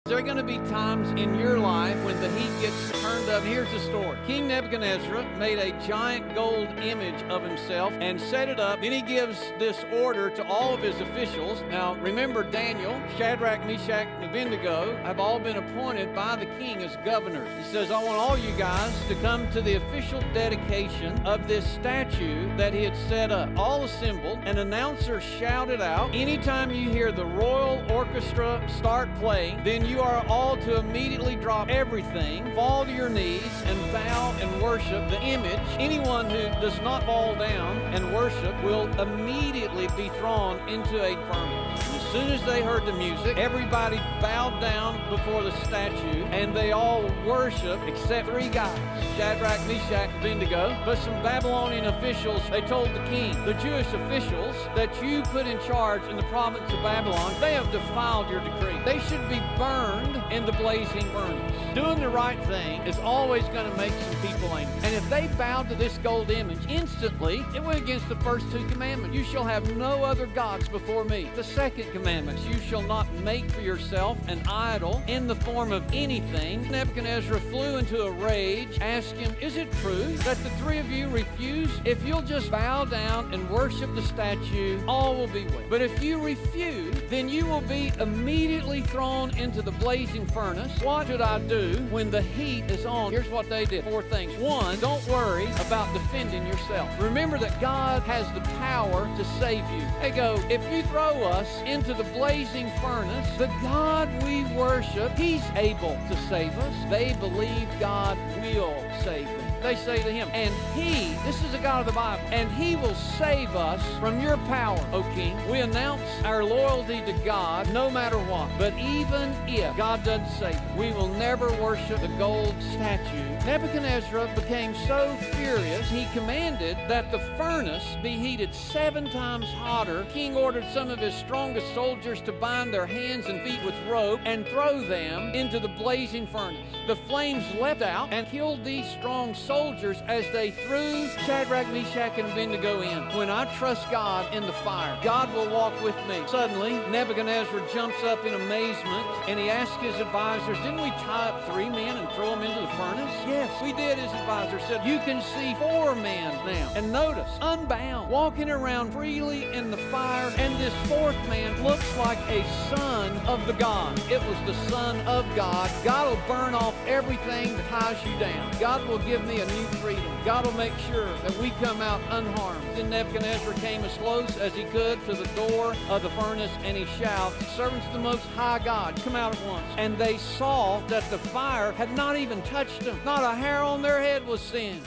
There are going to be times in your life when the heat gets turned up. Here's the story. King Nebuchadnezzar made a giant gold image of himself and set it up. Then he gives this order to all of his officials. Now, remember Daniel, Shadrach, Meshach, and Abednego have all been appointed by the king as governors. He says, I want all you guys to come to the official dedication of this statue that he had set up. All assembled. An announcer shouted out, anytime you hear the royal orchestra start playing, then you are all to immediately drop everything, fall to your knees, and bow and worship the image. Anyone who does not fall down and worship will immediately be thrown into a furnace. As soon as they heard the music, everybody bowed down before the statue, and they all worshiped except three guys, Shadrach, Meshach, and Abednego. But some Babylonian officials, they told the king, the Jewish officials that you put in charge in the province of Babylon, they have defiled your decree. They should be burned in the blazing furnace. Doing the right thing is always going to make some people angry. And if they bowed to this gold image, instantly, it went against the first two commandments. You shall have no other gods before me. The second commandment, you shall not make for yourself an idol in the form of anything. Nebuchadnezzar flew into a rage, asked him, is it true that the three of you refuse? If you'll just bow down and worship the statue, all will be well. But if you refuse, then you will be immediately thrown into the blazing furnace. What should I do when the heat is on? Here's what they did. 4 things. 1, don't worry about defending yourself. Remember that God has the power to save you. They go, if you throw us into the blazing furnace, the God we worship, He's able to save us. They believe God will save them. They say to him, and He, this is the God of the Bible, and He will save us from your power, O King. We announce our loyalty to God no matter what. But even if God doesn't save us, we will never worship the gold statue. Nebuchadnezzar became so furious, he commanded that the furnace be heated 7 times hotter. The king ordered some of his strongest soldiers to bind their hands and feet with rope and throw them into the blazing furnace. The flames leapt out and killed these strong soldiers as they threw Shadrach, Meshach, and Abednego in. When I trust God in the fire, God will walk with me. Suddenly, Nebuchadnezzar jumps up in amazement and he asks his advisors, didn't we tie up 3 men and throw them into the furnace? Yes, we did, his advisor said. You can see 4 men now. And notice, unbound, walking around freely in the fire, and this 4th man looks like a son of the God. It was the Son of God. God will burn off everything that ties you down. God will give me a new freedom. God will make sure that we come out unharmed. Then Nebuchadnezzar came as close as he could to the door of the furnace, and he shouted, servants of the Most High God, come out at once. And they saw that the fire had not even touched them. Not a hair on their head was singed.